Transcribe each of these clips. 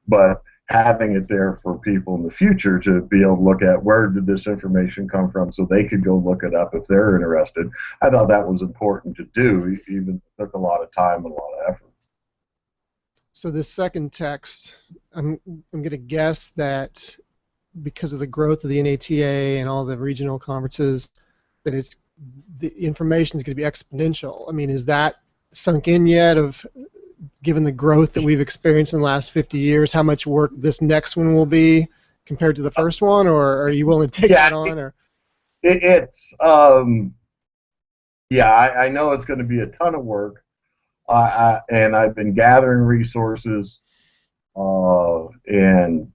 but having it there for people in the future to be able to look at where did this information come from so they could go look it up if they're interested. I thought that was important to do, even took a lot of time and a lot of effort. So this second text, I'm going to guess that because of the growth of the NATA and all the regional conferences, that it's the information is going to be exponential. I mean, is that sunk in yet? Of given the growth that we've experienced in the last 50 years, how much work this next one will be compared to the first one, or are you willing to take Yeah, that on? Or it's yeah, I know it's going to be a ton of work, and I've been gathering resources and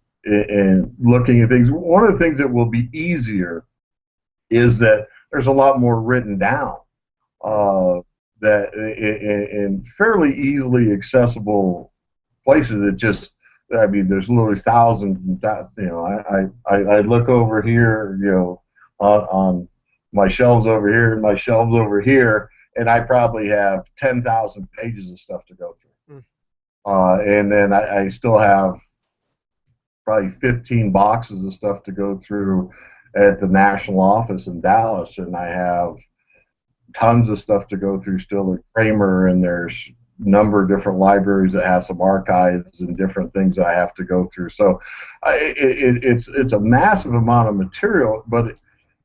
looking at things. One of the things that will be easier is that there's a lot more written down uh, that in fairly easily accessible places. It just, I mean, there's literally thousands and I look over here, on my shelves over here and my shelves over here, and I probably have 10,000 pages of stuff to go through. mm, And then I still have probably 15 boxes of stuff to go through at the national office in Dallas, and I have tons of stuff to go through still at Kramer, and there's a number of different libraries that have some archives and different things that I have to go through. So it's a massive amount of material, but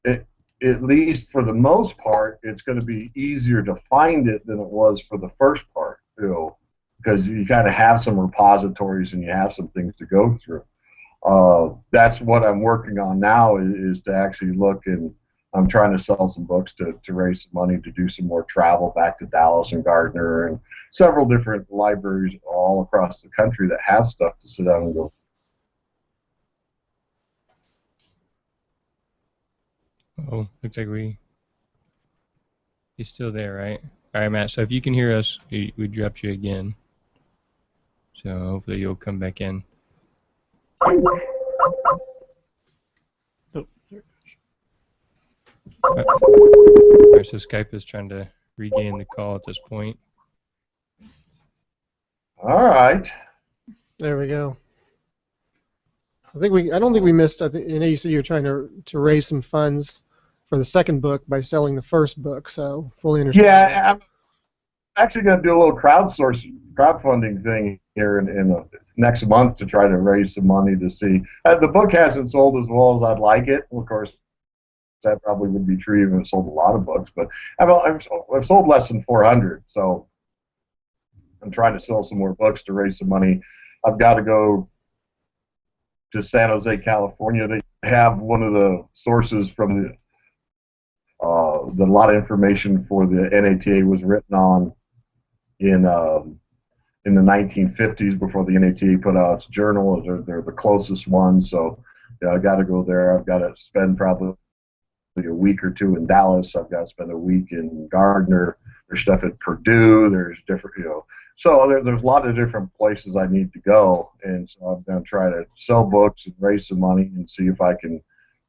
it, at least for the most part, it's going to be easier to find it than it was for the first part, because you kind of have some repositories and you have some things to go through. That's what I'm working on now is to actually look, and I'm trying to sell some books to raise some money to do some more travel back to Dallas and Gardner and several different libraries all across the country that have stuff to sit down and go. Oh, looks like he's still there, right? All right, Matt. So if you can hear us, we dropped you again. So hopefully you'll come back in. oh, All right, so Skype is trying to regain the call at this point. All right. there we go. I don't think we missed. I know you said you were trying to raise some funds for the second book by selling the first book. So fully understand. Yeah, I'm actually going to do a little crowdfunding thing here in next month to try to raise some money to see. The book hasn't sold as well as I'd like it. Of course, that probably would be true even if it sold a lot of books, but I've sold less than 400, so I'm trying to sell some more books to raise some money. I've got to go to San Jose, California. They have one of the sources from the lot of information for the NATA was written on in the 1950s before the NATA put out its journal. They're the closest ones, so I got to go there. I've got to spend probably a week or two in Dallas. I've got to spend a week in Gardner. There's stuff at Purdue. There's different, So there's a lot of different places I need to go, and so I'm going to try to sell books and raise some money and see if I can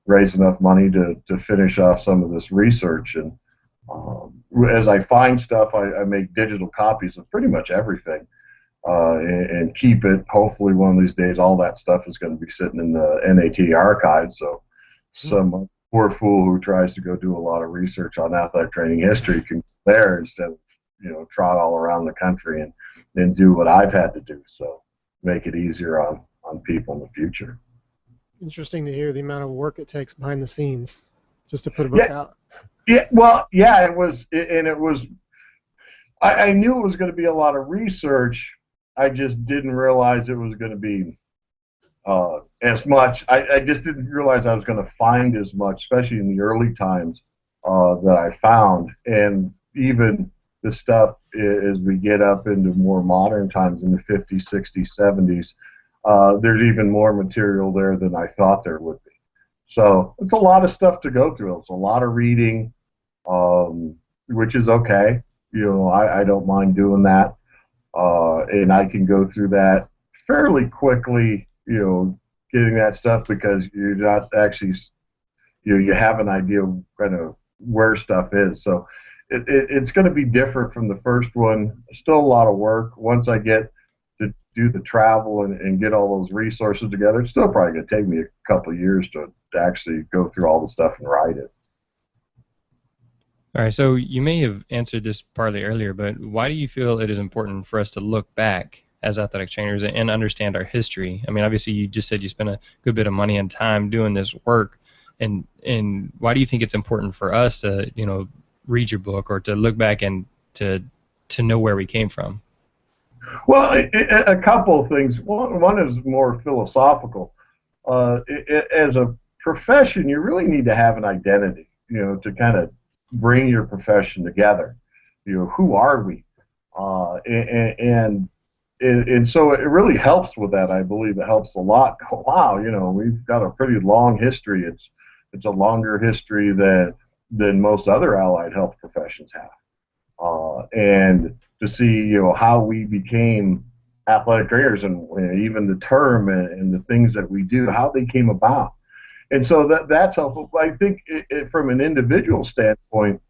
raise enough money to finish off some of this research. And as I find stuff, I make digital copies of pretty much everything and keep it. Hopefully one of these days all that stuff is going to be sitting in the NAT archives, so some poor fool who tries to go do a lot of research on athletic training history can go there instead of trot all around the country and do what I've had to do. So make it easier on people in the future. Interesting to hear the amount of work it takes behind the scenes just to put a book out. Yeah, well, yeah, it was. I knew it was going to be a lot of research. I just didn't realize it was going to be as much. I just didn't realize I was going to find as much, especially in the early times that I found. And even the stuff as we get up into more modern times in the 50s, 60s, 70s, there's even more material there than I thought there would be. So it's a lot of stuff to go through. It's a lot of reading, which is okay. I don't mind doing that, and I can go through that fairly quickly. Getting that stuff because you're not actually, you have an idea of kind of where stuff is. So it's going to be different from the first one. Still a lot of work. Once I get to do the travel and get all those resources together. It's still probably going to take me a couple of years to actually go through all the stuff and write it. All right, so you may have answered this partly earlier, but why do you feel it is important for us to look back as athletic trainers and understand our history? I mean, obviously, you just said you spent a good bit of money and time doing this work, and why do you think it's important for us to, read your book or to look back and to know where we came from? Well, a couple of things. One is more philosophical. As a profession, you really need to have an identity, to kind of bring your profession together. Who are we? And so it really helps with that. I believe it helps a lot. Wow, we've got a pretty long history. It's a longer history than most other allied health professions have. And to see, how we became athletic trainers and even the term and the things that we do, how they came about. And so that's helpful. I think from an individual standpoint,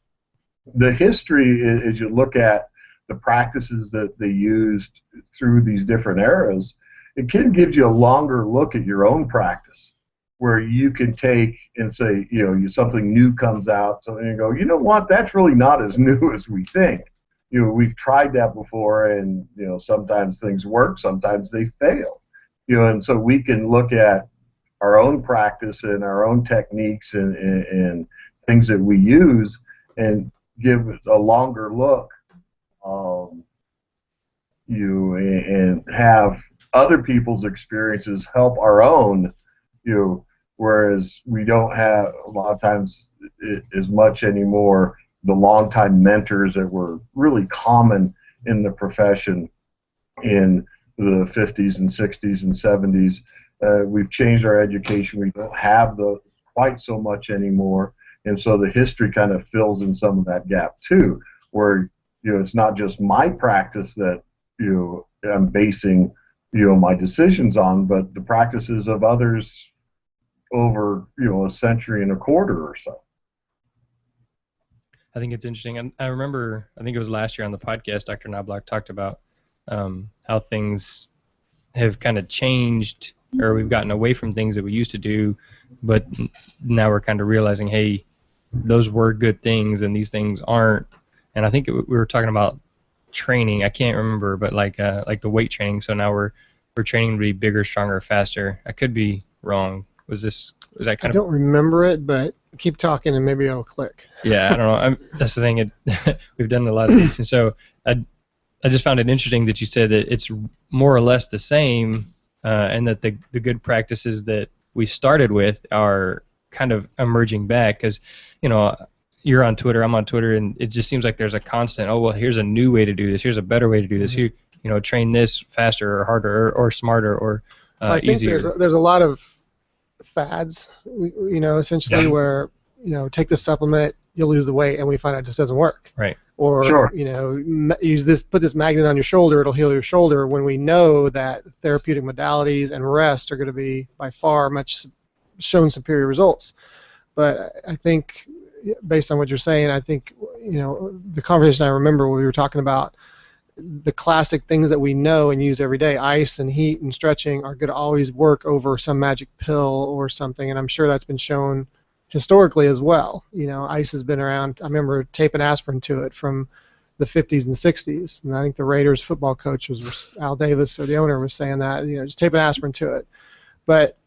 the history, as you look at the practices that they used through these different eras, it can give you a longer look at your own practice, where you can take and say, something new comes out, so you go, you know what, that's really not as new as we think. We've tried that before, and sometimes things work, sometimes they fail. And so we can look at our own practice and our own techniques and things that we use and give a longer look, and have other people's experiences help our own, whereas we don't have a lot of times as much anymore the longtime mentors that were really common in the profession in the 50s and 60s and 70s. We've changed our education. We don't have quite so much anymore, and so the history kind of fills in some of that gap too, where it's not just my practice that I'm basing my decisions on, but the practices of others over a century and a quarter or so. I think it's interesting. And I remember, I think it was last year on the podcast, Dr. Knobloch talked about how things have kind of changed, or we've gotten away from things that we used to do, but now we're kind of realizing, hey, those were good things and these things aren't. And I think we were talking about training. I can't remember, but like the weight training. So now we're training to be bigger, stronger, faster. I could be wrong. Was that kind of? I don't remember it, but keep talking and maybe it'll click. Yeah, I don't know. That's the thing. We've done a lot of things, and so I just found it interesting that you said that it's more or less the same, and that the good practices that we started with are kind of emerging back, because you're on Twitter, I'm on Twitter, and it just seems like there's a constant, oh, well, here's a new way to do this, here's a better way to do this, Mm-hmm. here, train this faster or harder or smarter or I think easier. there's a lot of fads, essentially, Yeah. where, take this supplement, you'll lose the weight, and we find out it just doesn't work. Right. Or, Sure. put this magnet on your shoulder, it'll heal your shoulder, when we know that therapeutic modalities and rest are going to be by far shown superior results. But I think, based on what you're saying, I think, the conversation I remember when we were talking about the classic things that we know and use every day, ice and heat and stretching, are going to always work over some magic pill or something, and I'm sure that's been shown historically as well. Ice has been around. I remember taping aspirin to it from the 50s and 60s, and I think the Raiders football coach was Al Davis, or the owner was saying that, just taping aspirin to it. But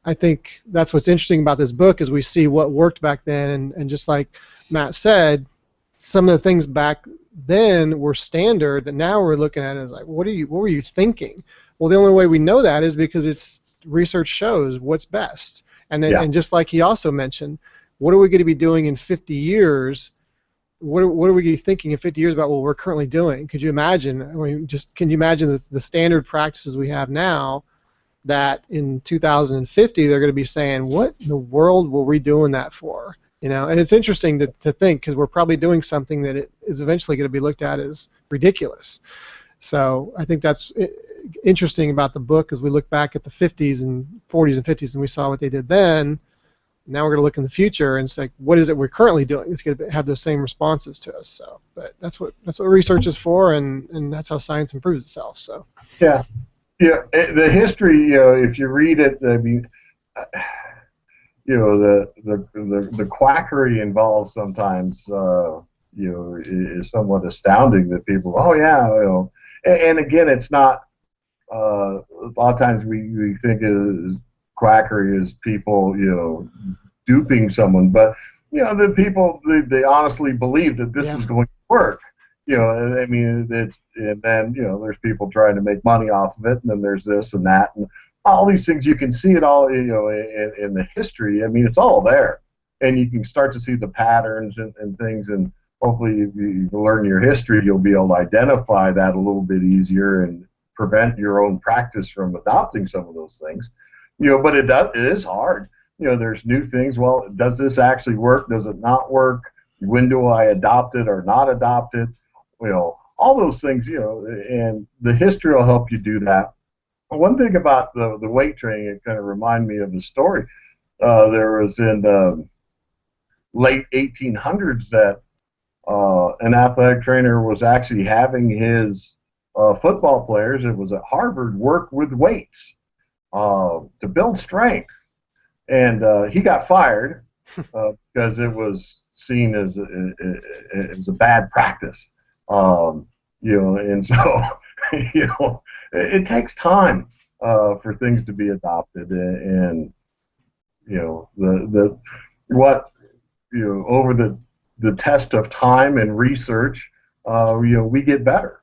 I think that's what's interesting about this book, is we see what worked back then, and just like Matt said, some of the things back then were standard that now we're looking at it as like, what were you thinking? Well, the only way we know that is because research shows what's best. And then, and just like he also mentioned, what are we going to be doing in 50 years? What are we going to be thinking in 50 years about what we're currently doing? Could you imagine? Can you imagine the standard practices we have now, that in 2050 they're going to be saying, what in the world were we doing that for? And it's interesting to think, because we're probably doing something that it is eventually going to be looked at as ridiculous. So I think that's interesting about the book, as we look back at the 50s and 40s and 50s and we saw what they did then. Now we're going to look in the future and say, what is it we're currently doing? It's going to have those same responses to us. So, but that's what research is for, and that's how science improves itself. So. Yeah, yeah. The history, if you read it, I mean, the quackery involved sometimes, is somewhat astounding. That people, oh yeah, and again, it's not. A lot of times we think of quackery as people, duping someone, but the people they honestly believe that this is going to work. I mean, and then there's people trying to make money off of it, and then there's this and that, and all these things. You can see it all, in the history. I mean, it's all there, and you can start to see the patterns and things, and hopefully, if you learn your history, you'll be able to identify that a little bit easier and prevent your own practice from adopting some of those things. But it is hard. There's new things. Well, does this actually work? Does it not work? When do I adopt it or not adopt it? All those things, and the history will help you do that. One thing about the weight training, it kind of reminded me of the story. There was in the late 1800s that an athletic trainer was actually having his football players, it was at Harvard, work with weights to build strength. And he got fired because it was seen as a bad practice. And so, it takes time for things to be adopted, and over the test of time and research, we get better.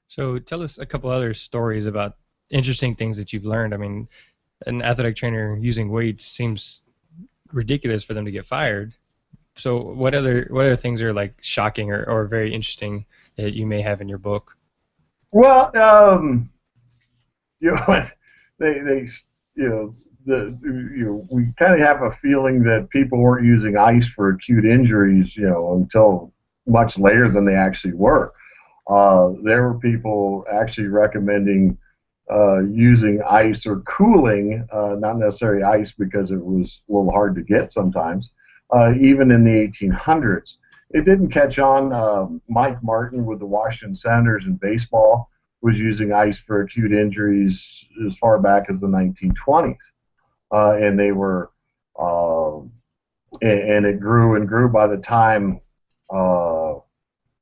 So tell us a couple other stories about interesting things that you've learned. I mean, an athletic trainer using weights seems ridiculous for them to get fired. So what other things are like shocking or very interesting that you may have in your book? Well, we kind of have a feeling that people weren't using ice for acute injuries, until much later than they actually were. There were people actually recommending using ice or cooling, not necessarily ice because it was a little hard to get sometimes, even in the 1800s. It didn't catch on. Mike Martin with the Washington Senators in baseball was using ice for acute injuries as far back as the 1920s. And they were, and it grew and grew by the time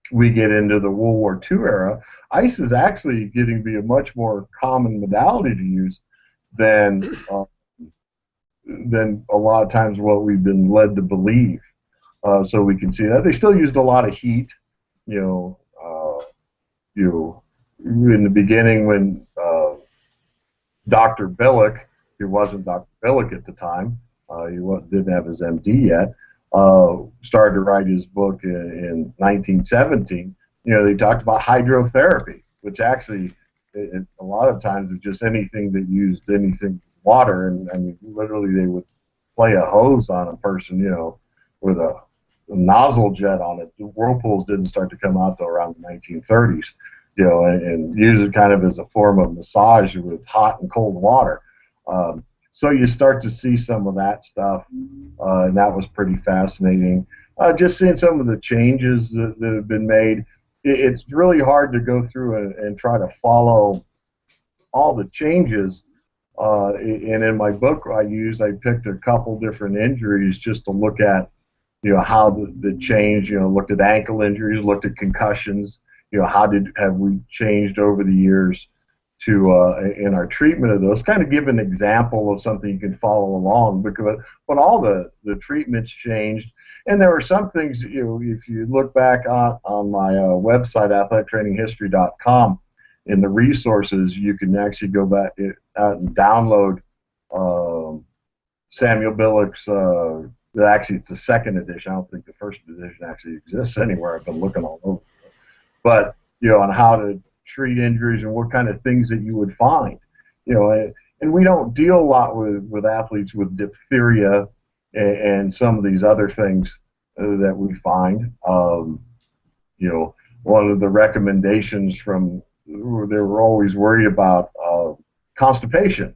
we get into the World War II era. Ice is actually getting to be a much more common modality to use than a lot of times what we've been led to believe. So we can see that they still used a lot of heat. In the beginning when Dr. Billick, he wasn't Dr. Billick at the time, didn't have his MD yet, started to write his book in 1917. They talked about hydrotherapy, which actually a lot of times is just anything that used anything water, and I mean literally they would play a hose on a person, with a nozzle jet on it. The whirlpools didn't start to come out till around the 1930s, and use it kind of as a form of massage with hot and cold water. So you start to see some of that stuff, and that was pretty fascinating. Just seeing some of the changes that have been made. It's really hard to go through and try to follow all the changes. And in my book, I picked a couple different injuries just to look at, how the change. Looked at ankle injuries, looked at concussions. How have we changed over the years to in our treatment of those? Kind of give an example of something you can follow along, but all the treatments changed, and there were some things. If you look back on my website, athletictraininghistory.com, in the resources, you can actually go back out and download Samuel Billick's. Actually, it's the second edition. I don't think the first edition actually exists anywhere. I've been looking all over, but on how to treat injuries and what kind of things that you would find, and we don't deal a lot with athletes with diphtheria and some of these other things that we find. One of the recommendations from they were always worried about constipation,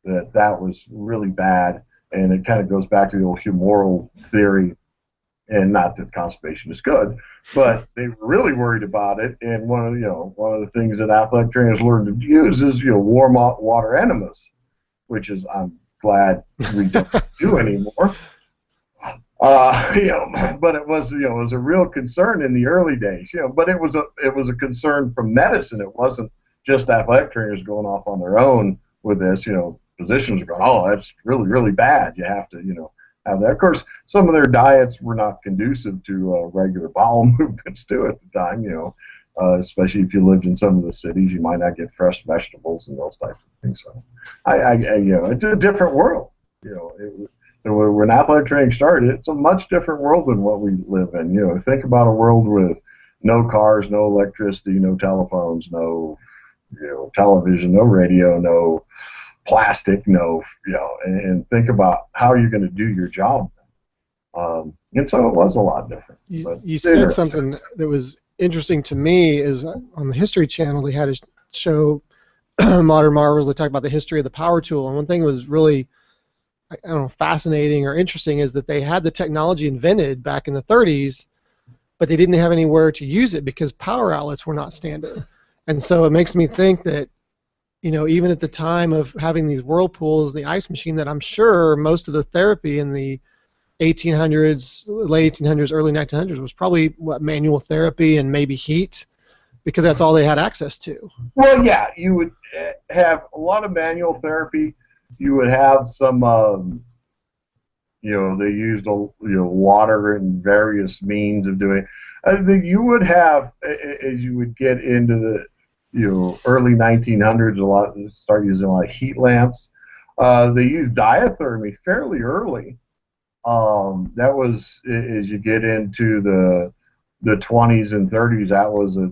that was really bad, and it kind of goes back to the old humoral theory. And not that constipation is good, but they were really worried about it. And one of the things that athletic trainers learned to use is warm water enemas, which is I'm glad we don't do anymore. But it was it was a real concern in the early days. But it was a concern from medicine. It wasn't just athletic trainers going off on their own with this. Physicians are going, oh, that's really, really bad. You have to have that. Of course, some of their diets were not conducive to regular bowel movements too at the time. Especially if you lived in some of the cities, you might not get fresh vegetables and those types of things. So, it's a different world. When athletic training started, it's a much different world than what we live in. Think about a world with no cars, no electricity, no telephones, no television, no radio, no plastic, and think about how you're going to do your job. And so it was a lot different. You said something that was interesting to me is on the History Channel they had a show, Modern Marvels. They talked about the history of the power tool, and one thing was really, I don't know, fascinating or interesting is that they had the technology invented back in the 30s, but they didn't have anywhere to use it because power outlets were not standard. And so it makes me think that even at the time of having these whirlpools, the ice machine, that I'm sure most of the therapy in the 1800s, late 1800s, early 1900s was probably manual therapy and maybe heat, because that's all they had access to. Well, yeah, you would have a lot of manual therapy. You would have some, they used water and various means of doing it. You would have, as you would get into the early 1900s, start using a lot of heat lamps. They used diathermy fairly early. That was, as you get into the 20s and 30s, that was a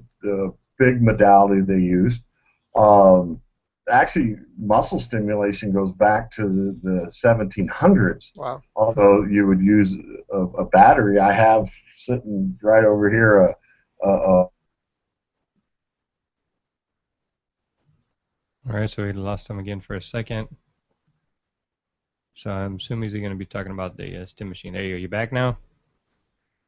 big modality they used. Actually, muscle stimulation goes back to the 1700s. Wow. Although you would use a battery. I have sitting right over here All right, so we lost him again for a second. So I'm assuming he's going to be talking about the stim machine. Hey, are you back now?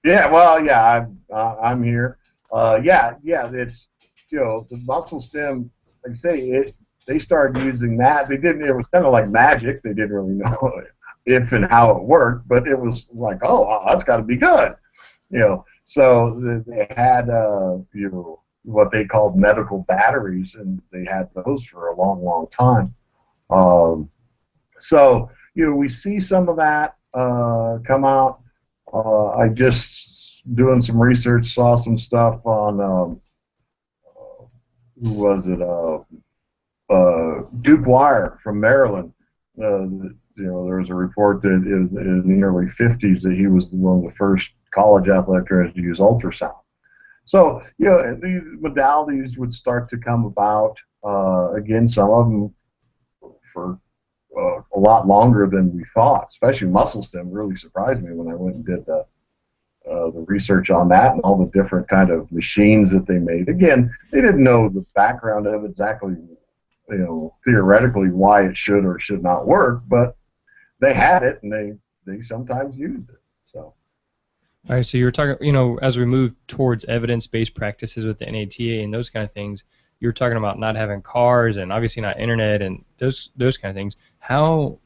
Yeah, well, yeah, I'm here. It's the muscle stim. Like I say, they started using that. They didn't. It was kind of like magic. They didn't really know if and how it worked, but it was like, oh, wow, that's got to be good. So they had what they called medical batteries, and they had those for a long, long time. So we see some of that come out. I just doing some research, saw some stuff on who was it? Duke Wire from Maryland. There was a report that in the early 50s that he was one of the first college athletic trainers to use ultrasound. So these modalities would start to come about. Again, some of them for a lot longer than we thought. Especially muscle stim really surprised me when I went and did the research on that and all the different kind of machines that they made. Again, they didn't know the background of exactly, theoretically why it should or should not work, but they had it and they sometimes used it. So. All right, so you were talking, as we move towards evidence-based practices with the NATA and those kind of things, you were talking about not having cars and obviously not internet and those kind of things. How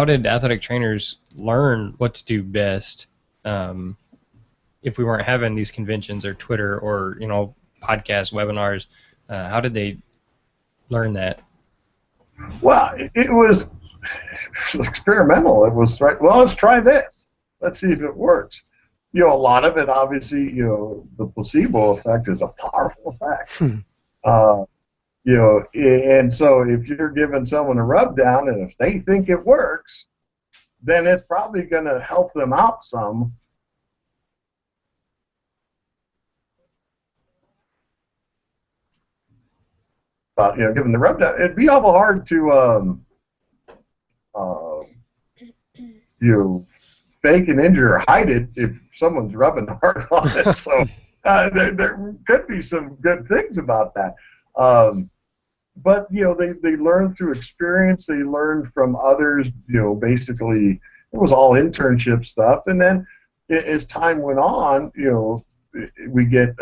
did athletic trainers learn what to do best if we weren't having these conventions or Twitter or podcasts, webinars? How did they learn that? Well, it was experimental. It was right. Well, let's try this. Let's see if it works. A lot of it, obviously, the placebo effect is a powerful effect. And so if you're giving someone a rub down and if they think it works, then it's probably going to help them out some. But giving the rub down, it'd be awful hard to fake an injury or hide it if someone's rubbing hard on it. So there could be some good things about that. but they learn through experience. They learn from others. Basically it was all internship stuff. And then as time went on, we get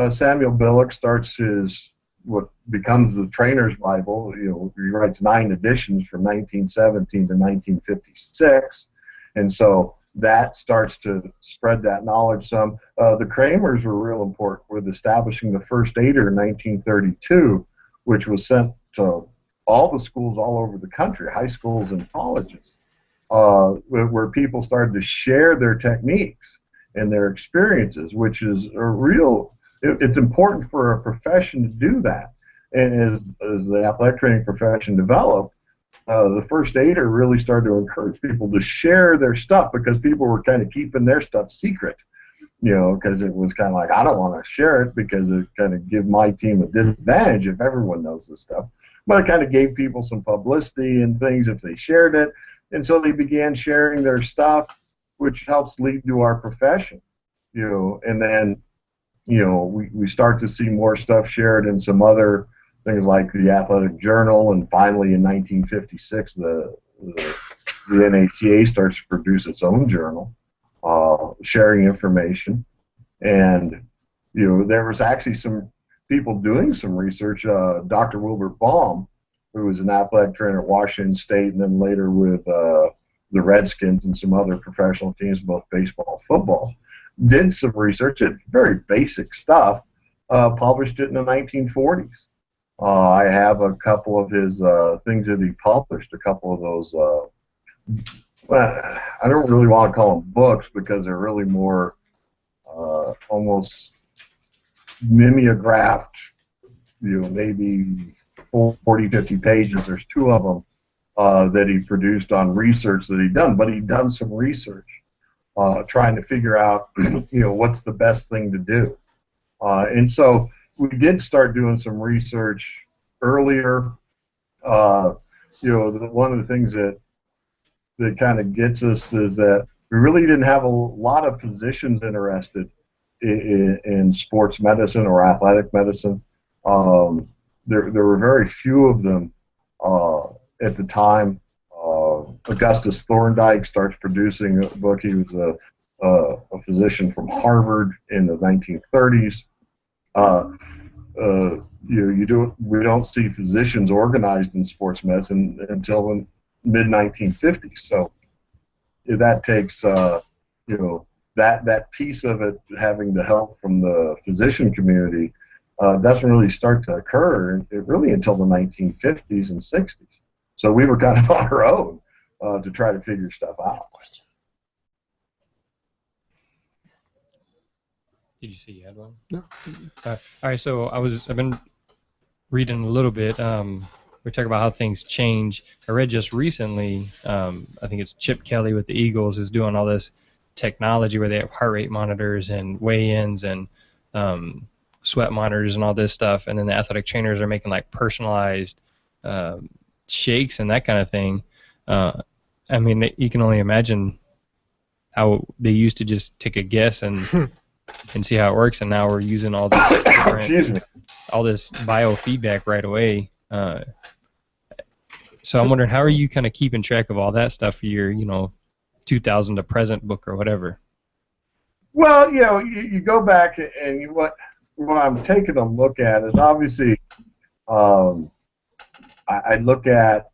Samuel Billick starts his what becomes the Trainer's Bible. He writes 9 editions from 1917 to 1956, and so that starts to spread that knowledge some. The Kramers were real important with establishing the First Aider in 1932, which was sent to all the schools all over the country, high schools and colleges, where people started to share their techniques and their experiences, which is a real. It's important for a profession to do that. And as the athletic training profession developed, the First Aider really started to encourage people to share their stuff, because people were kind of keeping their stuff secret, because it was kind of like, I don't want to share it because it kind of give my team a disadvantage if everyone knows this stuff. But it kind of gave people some publicity and things if they shared it. And so they began sharing their stuff, which helps lead to our profession, and then we start to see more stuff shared in some other things like the Athletic Journal, and finally in 1956 the NATA starts to produce its own journal, sharing information. And there was actually some people doing some research. Dr. Wilbur Baum, who was an athletic trainer at Washington State and then later with the Redskins and some other professional teams, both baseball and football, did some research. It's very basic stuff. Published it in the 1940s. I have a couple of his things that he published. A couple of those. Well, I don't really want to call them books because they're really more almost mimeographed. Maybe 40, 50 pages. There's 2 of them that he produced on research that he'd done. But he'd done some research. Trying to figure out, what's the best thing to do. And so we did start doing some research earlier. One of the things that kind of gets us is that we really didn't have a lot of physicians interested in sports medicine or athletic medicine. There were very few of them at the time. Augustus Thorndike starts producing a book. He was a physician from Harvard in the 1930s. We don't see physicians organized in sports medicine until the mid 1950s. So that takes that piece of it, having the help from the physician community, doesn't really start to occur really until the 1950s and 60s. So we were kind of on our own to try to figure stuff out. Did you say you had one? No. All right, so I've been reading a little bit. We talk about how things change. I read just recently, I think it's Chip Kelly with the Eagles is doing all this technology where they have heart rate monitors and weigh-ins and sweat monitors and all this stuff, and then the athletic trainers are making like personalized shakes and that kind of thing. I mean, you can only imagine how they used to just take a guess and see how it works, and now we're using all this all this biofeedback right away. So I'm wondering, how are you kind of keeping track of all that stuff for your 2000 to present book or whatever? Well, you go back and what I'm taking a look at is obviously I look at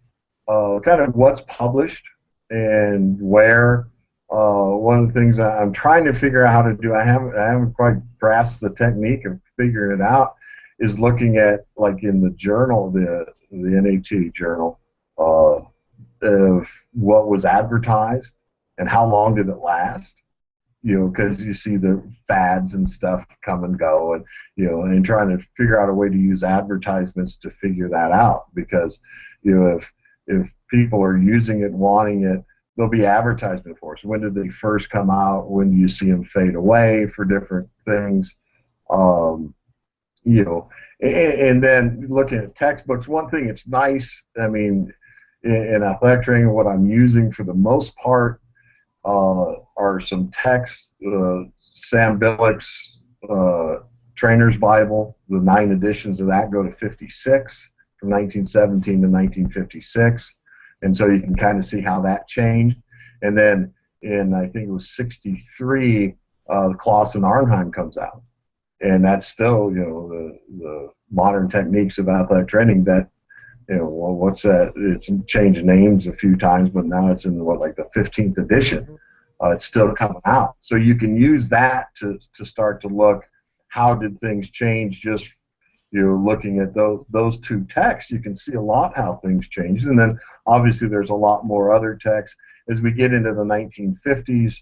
kind of what's published and where. One of the things I'm trying to figure out how to do, I haven't quite grasped the technique of figuring it out, is looking at, like in the journal, the NAT journal, of what was advertised and how long did it last. Because you see the fads and stuff come and go, and and trying to figure out a way to use advertisements to figure that out. Because if people are using it, wanting it, there'll be advertisement for us. When did they first come out? When do you see them fade away for different things? And then looking at textbooks, one thing it's nice, I mean, in athletic training, what I'm using for the most part are some texts. Sam Billick's Trainer's Bible, the 9 editions of that go to 56, from 1917 to 1956. And so you can kind of see how that changed. And then in, I think it was 63, Clausen Arnheim comes out. And that's still, the modern techniques of athletic training that, well, what's that? It's changed names a few times, but now it's in like the 15th edition. It's still coming out. So you can use that to start to look, how did things change just, looking at those 2 texts. You can see a lot how things changed. And then obviously there's a lot more other texts. As we get into the 1950s,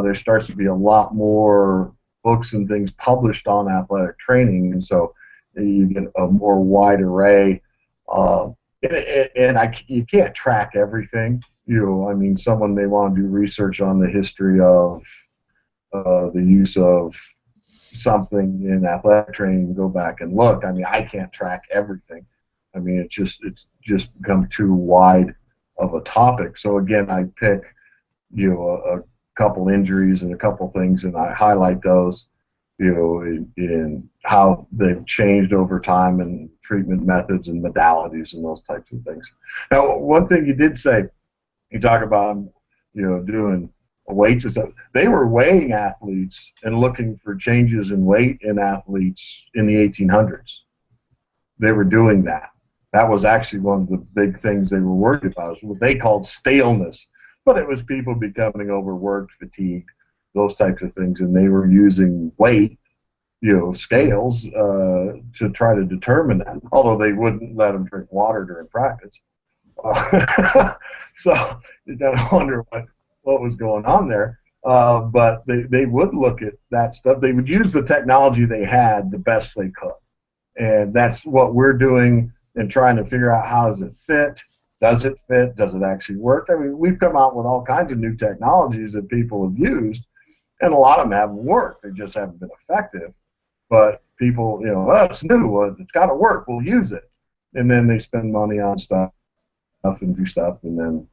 there starts to be a lot more books and things published on athletic training, and so you get a more wide array. You can't track everything. I mean, someone may want to do research on the history of the use of something in athletic training and go back and look. I mean, I can't track everything. I mean, it's just become too wide of a topic. So again, I pick a couple injuries and a couple things, and I highlight those, in how they've changed over time and treatment methods and modalities and those types of things. Now, one thing you did say, you talk about, doing weights and stuff. They were weighing athletes and looking for changes in weight in athletes in the 1800s. They were doing that. That was actually one of the big things they were worried about, is what they called staleness. But it was people becoming overworked, fatigued, those types of things, and they were using weight, scales, to try to determine that, although they wouldn't let them drink water during practice. So you gotta wonder what was going on there. But they would look at that stuff. They would use the technology they had the best they could. And that's what we're doing and trying to figure out, how does it fit? Does it fit? Does it actually work? I mean, we've come out with all kinds of new technologies that people have used, and a lot of them haven't worked. They just haven't been effective. But people, oh, it's new. It's got to work. We'll use it. And then they spend money on stuff and do stuff, and then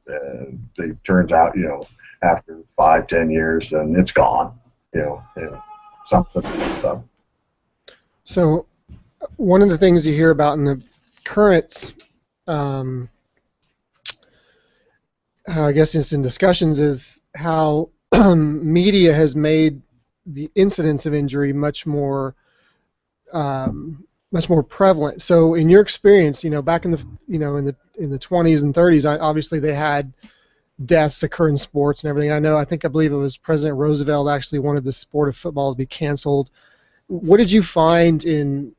it turns out, after 5-10 years, and it's gone. Something comes up. So one of the things you hear about in the current, I guess it's in discussions, is how media has made the incidence of injury much more prevalent. So in your experience, back in the in the 20s and 30s, obviously they had deaths occur in sports and everything. I believe it was President Roosevelt actually wanted the sport of football to be canceled. What did you find in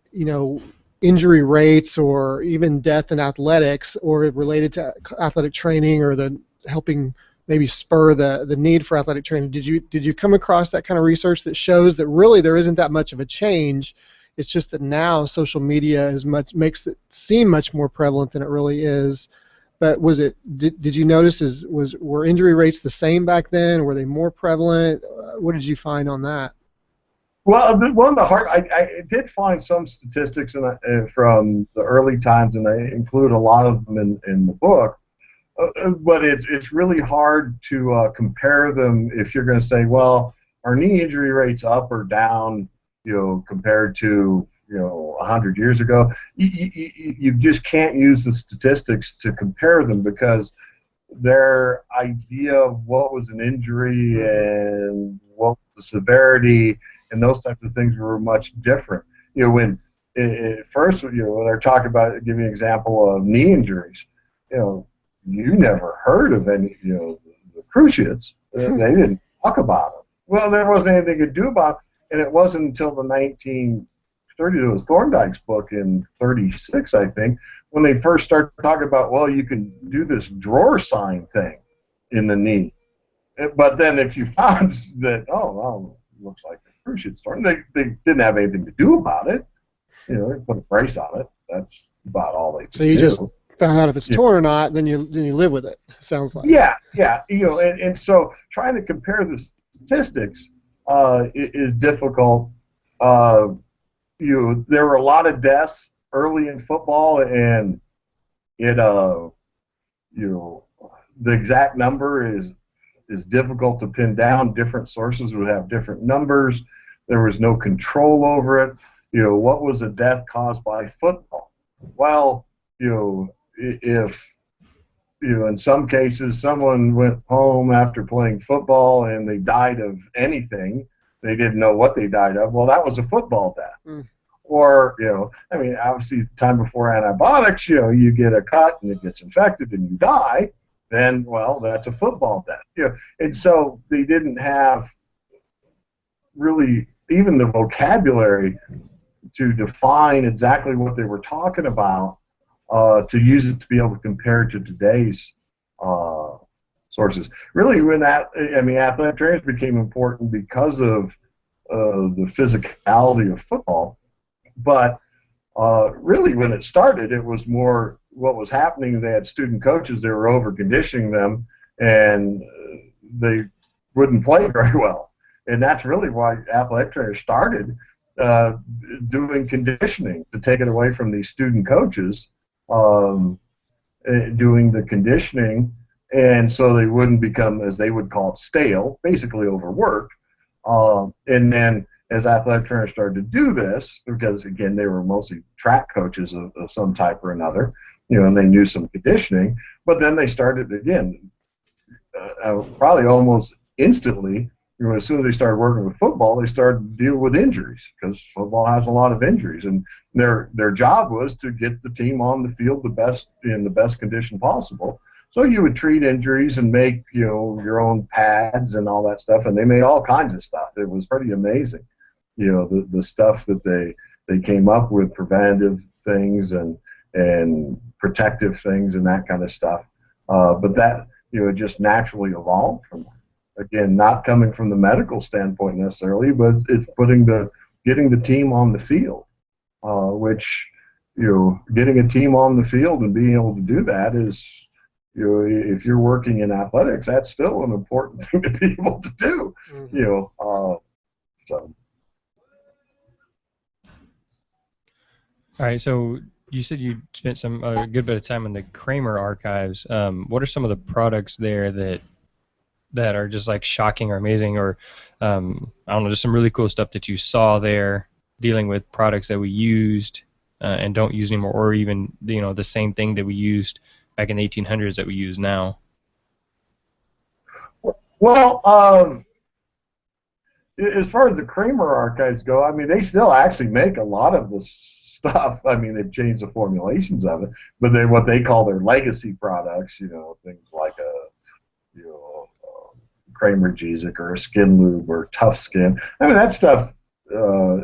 injury rates or even death in athletics, or related to athletic training, or the helping maybe spur the need for athletic training? Did you come across that kind of research that shows that really there isn't that much of a change? It's just that now social media makes it seem much more prevalent than it really is. But did you notice were injury rates the same back then? Were they more prevalent? What did you find on that? Well, one of the I did find some statistics from the early times, and I include a lot of them in the book. But it's really hard to compare them if you're going to say, well, are knee injury rates up or down, compared to 100 years ago? You just can't use the statistics to compare them, because their idea of what was an injury and what was the severity and those types of things were much different. When at first, when they're talking about, give you an example of knee injuries, you never heard of any, the cruciates. They didn't talk about them. Well, there wasn't anything to do about it, and it wasn't until the 1930s, it was Thorndike's book in 36, I think, when they first started talking about, well, you can do this drawer sign thing in the knee. But then if you found that, oh, well, it looks like the cruciate torn, they didn't have anything to do about it. They put a brace on it. That's about all they could do. So you just found out if it's torn or not, then you live with it. Sounds like. Yeah. And so trying to compare the statistics is difficult. There were a lot of deaths early in football, and the exact number is difficult to pin down. Different sources would have different numbers. There was no control over it. What was a death caused by football? Well, if in some cases someone went home after playing football and they died of anything, they didn't know what they died of. Well, that was a football death. Mm. Or, obviously, time before antibiotics, you get a cut and it gets infected and you die, then, well, that's a football death. And so they didn't have really even the vocabulary to define exactly what they were talking about, to use it to be able to compare to today's sources. Really, athletic trainers became important because of the physicality of football. But really, when it started, it was more what was happening. They had student coaches. They were over-conditioning them, and they wouldn't play very well. And that's really why athletic trainers started doing conditioning, to take it away from these student coaches doing the conditioning, and so they wouldn't become, as they would call it, stale, basically overworked. And then as athletic trainers started to do this, because again they were mostly track coaches of some type or another, and they knew some conditioning, but then they started again, probably almost instantly, as soon as they started working with football, they started to deal with injuries, because football has a lot of injuries, and their job was to get the team on the field in the best condition possible. So you would treat injuries and make your own pads and all that stuff, and they made all kinds of stuff. It was pretty amazing, the stuff that they came up with, preventative things and protective things and that kind of stuff. But that it just naturally evolved from that. Again, not coming from the medical standpoint necessarily, but it's getting the team on the field, which getting a team on the field and being able to do that is, if you're working in athletics, that's still an important thing to be able to do. Mm-hmm. So. All right, so you said you spent a good bit of time in the Kramer archives. What are some of the products there that are just like shocking or amazing, or I don't know, just some really cool stuff that you saw there dealing with products that we used and don't use anymore, or even the same thing that we used back in the 1800s that we use now? Well, as far as the Kramer archives go, they still actually make a lot of the stuff. They've changed the formulations of it, but they're what they call their legacy products. Things like Kramer Jezik or a Skin Lube or Tough Skin. That stuff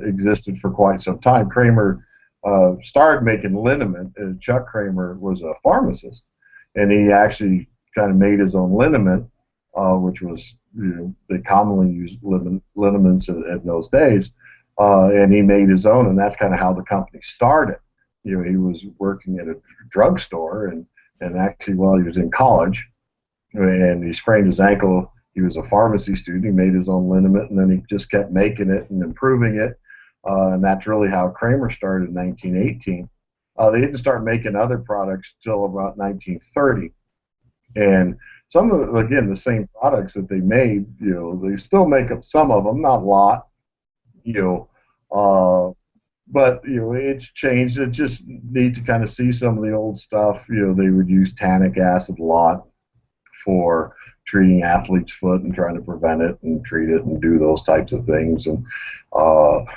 existed for quite some time. Kramer started making liniment. Chuck Kramer was a pharmacist, and he actually kind of made his own liniment, which was, they commonly used liniments in those days, and he made his own, and that's kind of how the company started. He was working at a drugstore, and actually while he was in college, and he sprained his ankle. He was a pharmacy student. He made his own liniment, and then he just kept making it and improving it. And that's really how Kramer started in 1918. They didn't start making other products till about 1930. And some of again, the same products that they made, they still make up some of them, not a lot, but it's changed. It just need to kind of see some of the old stuff. They would use tannic acid a lot for treating athlete's foot and trying to prevent it and treat it and do those types of things. And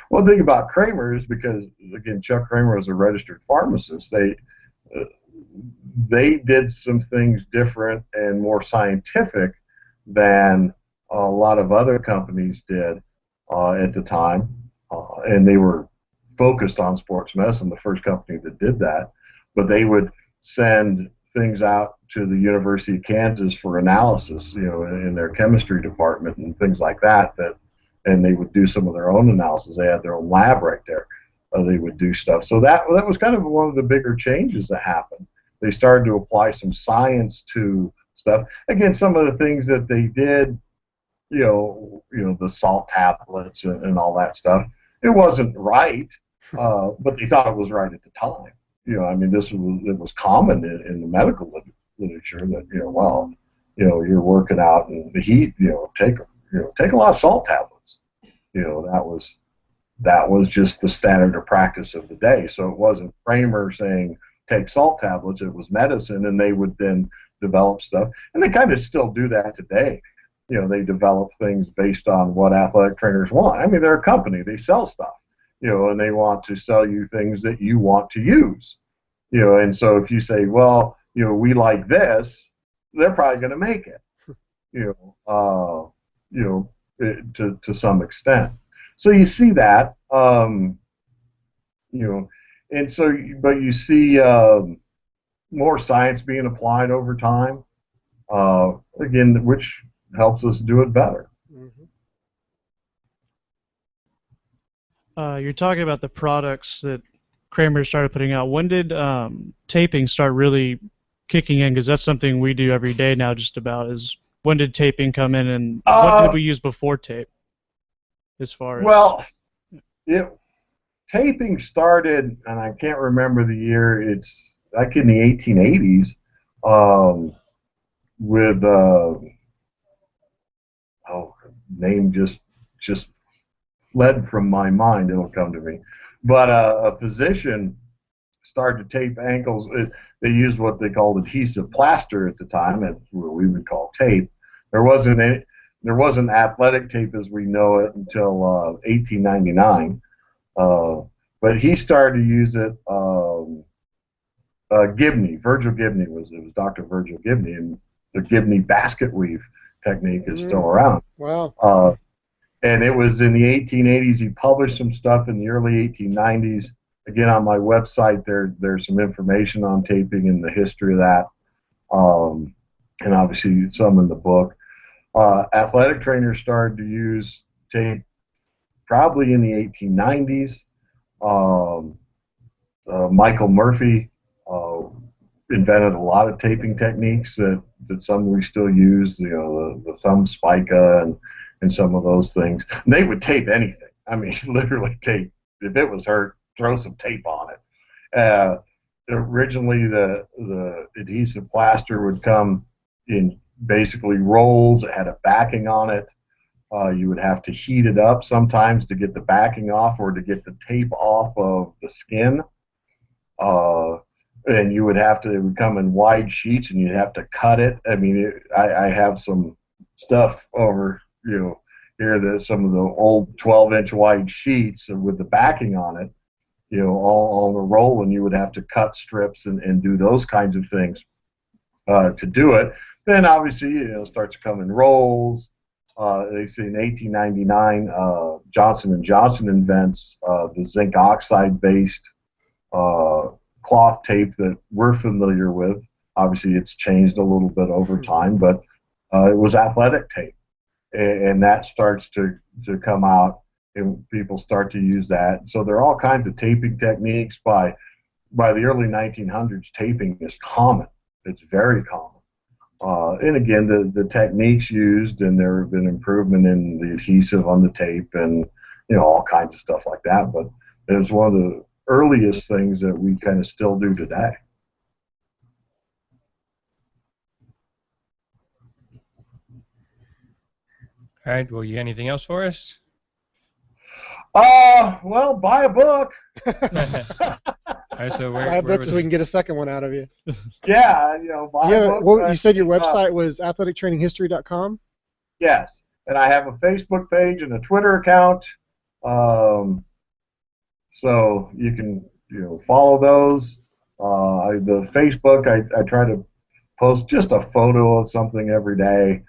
one thing about Kramer is, because again, Chuck Kramer was a registered pharmacist, they did some things different and more scientific than a lot of other companies did at the time, and they were focused on sports medicine, the first company that did that. But they would send things out to the University of Kansas for analysis, in their chemistry department and things like that. And they would do some of their own analysis. They had their own lab right there. They would do stuff. So that was kind of one of the bigger changes that happened. They started to apply some science to stuff. Again, some of the things that they did, the salt tablets and all that stuff, it wasn't right, but they thought it was right at the time. It was common in the medical literature that you're working out in the heat, take a lot of salt tablets, that was just the standard of practice of the day. So it wasn't Kramer saying take salt tablets; it was medicine, and they would then develop stuff, and they kind of still do that today. They develop things based on what athletic trainers want. I mean, they're a company; they sell stuff, and they want to sell you things that you want to use. And so if you say, well, we like this, they're probably going to make it, to some extent. So you see that, and so, but you see more science being applied over time, again, which helps us do it better. You're talking about the products that Kramer started putting out. When did taping start really kicking in? Because that's something we do every day now, just about. Is when did taping come in, and what did we use before tape? As far as taping started, and I can't remember the year. It's like in the 1880s, with name just fled from my mind. It'll come to me. But a physician started to tape ankles. They used what they called adhesive plaster at the time. That's what we would call tape. There wasn't athletic tape as we know it until 1899. But he started to use it. Virgil Gibney it was Dr. Virgil Gibney, and the Gibney basket weave technique is still around. Wow. And it was in the 1880s. He published some stuff in the early 1890s. Again, on my website, there's some information on taping and the history of that, and obviously some in the book. Athletic trainers started to use tape probably in the 1890s. Michael Murphy invented a lot of taping techniques that some we still use, the thumb spica and some of those things. And they would tape anything. I mean, literally tape. If it was hurt, throw some tape on it. Originally, the adhesive plaster would come in basically rolls. It had a backing on it. You would have to heat it up sometimes to get the backing off or to get the tape off of the skin. And it would come in wide sheets, and you'd have to cut it. I mean, I have some stuff over, here that some of the old 12-inch wide sheets with the backing on it, all on the roll, and you would have to cut strips and do those kinds of things to do it. Then obviously, it starts to come in rolls. They say in 1899, Johnson & Johnson invents the zinc oxide-based cloth tape that we're familiar with. Obviously, it's changed a little bit over time, but it was athletic tape, and that starts to come out, and people start to use that. So there are all kinds of taping techniques. By the early 1900s, taping is common. It's very common. And again, the techniques used, and there have been improvement in the adhesive on the tape, and all kinds of stuff like that. But it was one of the earliest things that we kind of still do today. All right. Well, you got anything else for us? Well, buy a book. All right, so Buy a book so we can get a second one out of you. Yeah, buy a book. You said your website was athletictraininghistory.com? Yes, and I have a Facebook page and a Twitter account, so you can follow those. The Facebook, I try to post just a photo of something every day.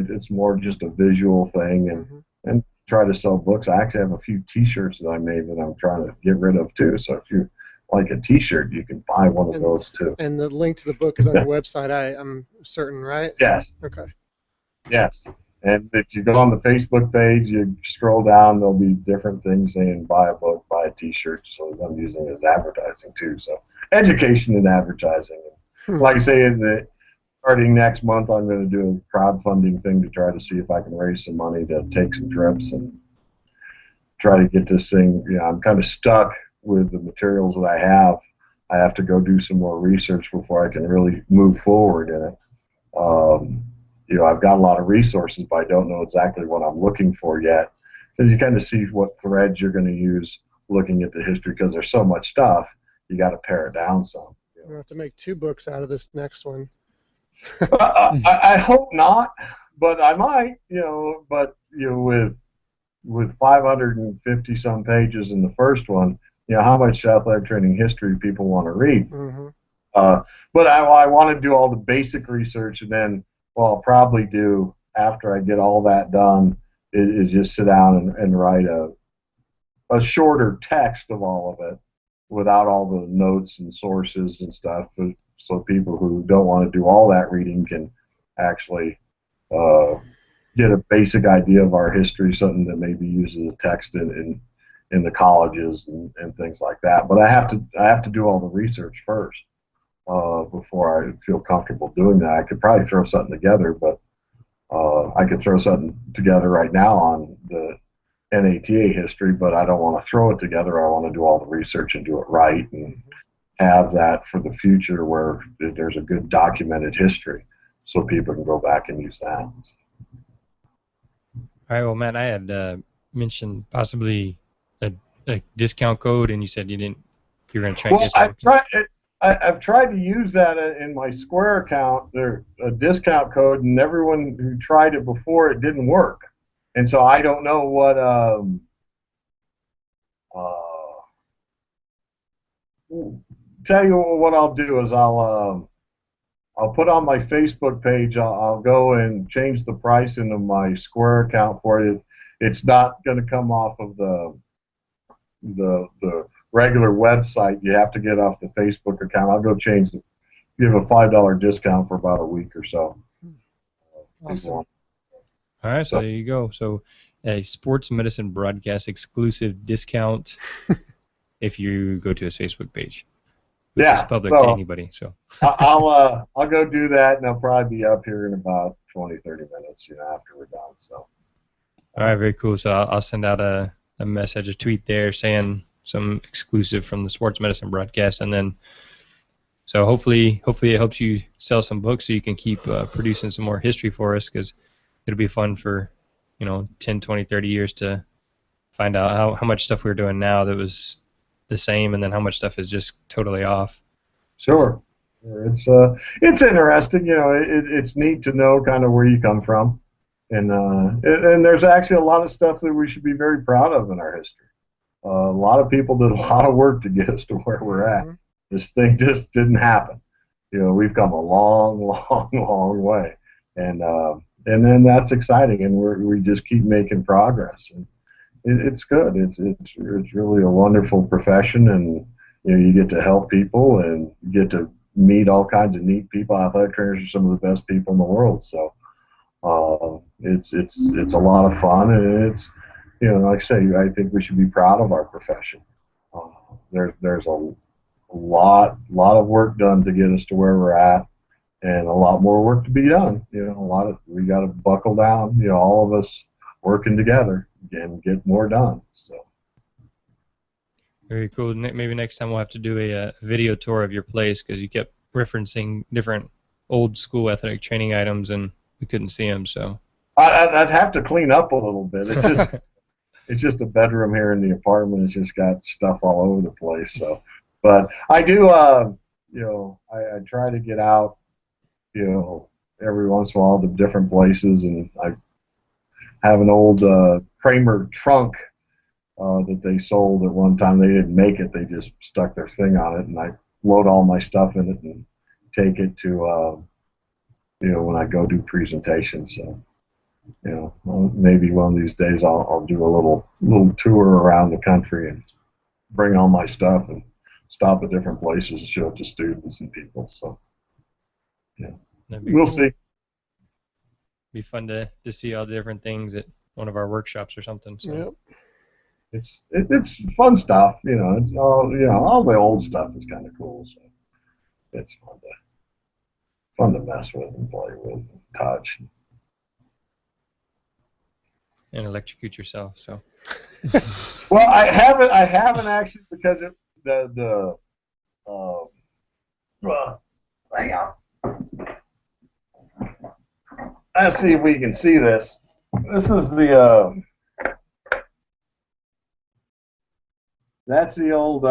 It's more just a visual thing, and try to sell books. I actually have a few T-shirts that I made that I'm trying to get rid of too. So if you like a T-shirt, you can buy one of those too. And the link to the book is on your website, I'm certain, right? Yes. Okay. Yes. And if you go on the Facebook page, you scroll down, there'll be different things saying buy a book, buy a T-shirt. So I'm using it as advertising too. So education and advertising. Like I say, starting next month, I'm going to do a crowdfunding thing to try to see if I can raise some money to take some trips and try to get this thing. I'm kind of stuck with the materials that I have. I have to go do some more research before I can really move forward in it. I've got a lot of resources, but I don't know exactly what I'm looking for yet. because you kind of see what threads you're going to use looking at the history, because there's so much stuff, you got to pare it down some. We'll have to make 2 books out of this next one. I hope not, but I might, but with 550 some pages in the first one, how much athletic training history people want to read. Mm-hmm. But I want to do all the basic research, and then what I'll probably do after I get all that done is just sit down and write a shorter text of all of it without all the notes and sources and stuff, so people who don't want to do all that reading can actually get a basic idea of our history, something that maybe uses a text in the colleges and things like that. But I have to do all the research first before I feel comfortable doing that. I could probably throw something together, but I could throw something together right now on the NATA history, but I don't want to throw it together. I want to do all the research and do it right and have that for the future where there's a good documented history so people can go back and use that. All right, well, Matt, I had mentioned possibly a discount code, and you said you were going to try. Well, I've tried to use that in my Square account. There's a discount code, and everyone who tried it before, it didn't work. And so I don't know what. Tell you what I'll do is I'll put on my Facebook page. I'll go and change the price into my Square account for you. It's not going to come off of the regular website. You have to get off the Facebook account. I'll go change it. Give a $5 discount for about a week or so. Awesome. All right, so there you go. So a sports medicine broadcast exclusive discount if you go to his Facebook page. Which is public to anybody. So I'll go do that, and I'll probably be up here in about 20-30 minutes, after we're done. So. All right, very cool. So I'll send out a message, a tweet there saying some exclusive from the sports medicine broadcast, and then so hopefully it helps you sell some books so you can keep producing some more history for us, because it'll be fun for 10, 20, 30 years to find out how much stuff we're doing now that was the same, and then how much stuff is just totally off. Sure. It's interesting. It's neat to know kind of where you come from, and there's actually a lot of stuff that we should be very proud of in our history. A lot of people did a lot of work to get us to where we're at. Mm-hmm. This thing just didn't happen. We've come a long, long, long way, and then that's exciting, and we just keep making progress, and it's good. It's really a wonderful profession, and you get to help people, and you get to meet all kinds of neat people. Athletic trainers are some of the best people in the world, so it's a lot of fun, and it's like I say, I think we should be proud of our profession. There's a lot of work done to get us to where we're at, and a lot more work to be done. We got to buckle down. All of us working together and get more done. So. Very cool. Maybe next time we'll have to do a video tour of your place, because you kept referencing different old school athletic training items and we couldn't see them. So I'd have to clean up a little bit. It's just a bedroom here in the apartment. It's just got stuff all over the place. So, but I do. I try to get out. Every once in a while to different places, and I have an old Kramer trunk that they sold at one time. They didn't make it; they just stuck their thing on it, and I load all my stuff in it and take it to when I go do presentations. So maybe one of these days I'll do a little tour around the country and bring all my stuff and stop at different places and show it to students and people. So we'll see. Be fun to see all the different things at one of our workshops or something. So. Yep. It's fun stuff. It's all the old stuff is kind of cool. So it's fun to mess with and play with and touch. And electrocute yourself. So. Well, I haven't actually, because hang on. Let's see if we can see this. This is the That's the old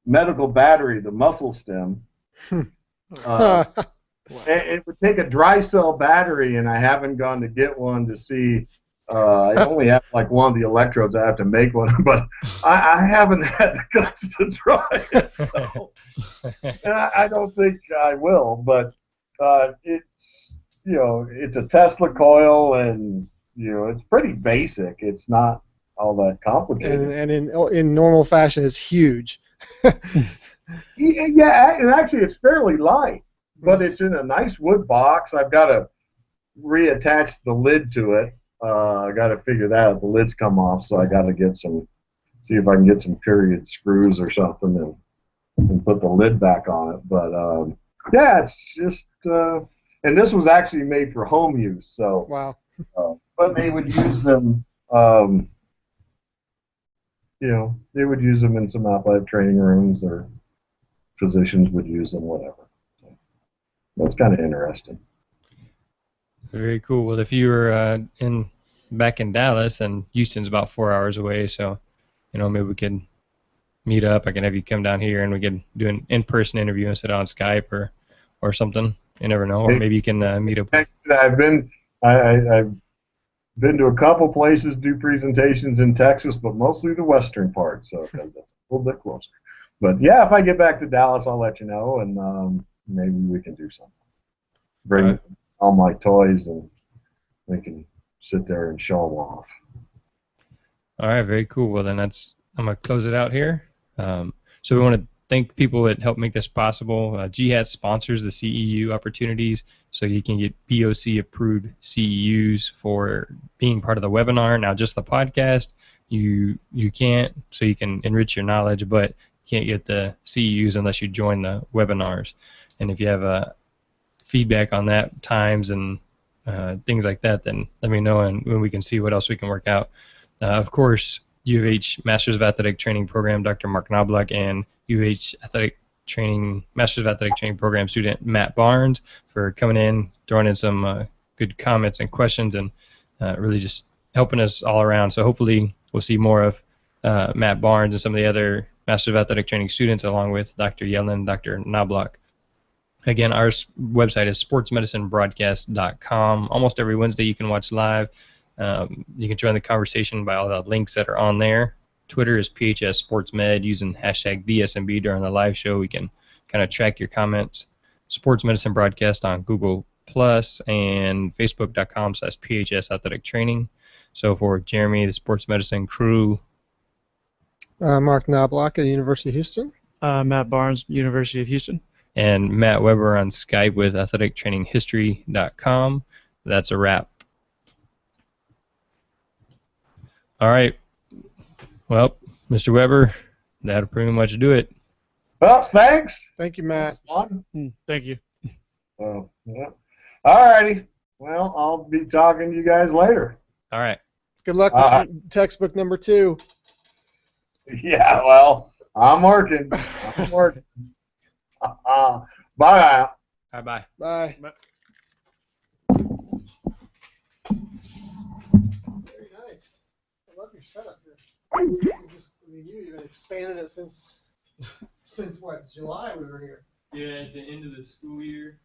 medical battery, the muscle stem. It would take a dry cell battery, and I haven't gone to get one to see. I only have like one of the electrodes. I have to make one, but I haven't had the guts to try it. So I don't think I will. But it's a Tesla coil, and it's pretty basic. It's not all that complicated. and in normal fashion, it's huge. Yeah, and actually, it's fairly light. But it's in a nice wood box. I've got to reattach the lid to it. I got to figure that out. The lids come off, so I got to see if I can get some period screws or something and put the lid back on it. But yeah, it's just, and this was actually made for home use. So Wow. But they would use them. They would use them in some athletic training rooms, or physicians would use them, whatever. That's kind of interesting. Very cool. Well, if you were back in Dallas, and Houston's about 4 hours away, so maybe we could meet up. I can have you come down here, and we could do an in-person interview instead of on Skype or something. You never know. Or maybe you can meet up. I've been to a couple places, do presentations in Texas, but mostly the western part, so that's a little bit closer. But yeah, if I get back to Dallas, I'll let you know, and maybe we can do something. Bring all my toys, and we can sit there and show them off. All right, very cool. Well, then I'm going to close it out here. So we want to thank people that helped make this possible. GHAT sponsors the CEU opportunities, so you can get BOC-approved CEUs for being part of the webinar. Now, just the podcast, you can't, so you can enrich your knowledge, but you can't get the CEUs unless you join the webinars. And if you have feedback on that, times and things like that, then let me know, and we can see what else we can work out. Of course, U of H Masters of Athletic Training Program, Dr. Mark Knobloch, and U of H Masters of Athletic Training Program student Matt Barnes for coming in, throwing in some good comments and questions, and really just helping us all around. So hopefully we'll see more of Matt Barnes and some of the other Masters of Athletic Training students, along with Dr. Yellen and Dr. Knobloch. Again, our website is sportsmedicinebroadcast.com. Almost every Wednesday you can watch live. You can join the conversation by all the links that are on there. Twitter is PHS SportsMed, using hashtag DSMB during the live show. We can kind of track your comments. Sports Medicine Broadcast on Google Plus and Facebook.com/PHS Athletic Training. So for Jeremy, the Sports Medicine crew. Mark Knobloch at the University of Houston. Matt Barnes, University of Houston. And Matt Weber on Skype with athletictraininghistory.com. That's a wrap. All right. Well, Mr. Weber, that'll pretty much do it. Well, thanks. Thank you, Matt. Fun. Thank you. Yeah. All righty. Well, I'll be talking to you guys later. All right. Good luck with textbook number 2. Yeah, well, I'm working. Bye. Bye-bye. Bye. Bye. Very nice. I love your setup here. You even expanded it since what, July we were here. Yeah, at the end of the school year.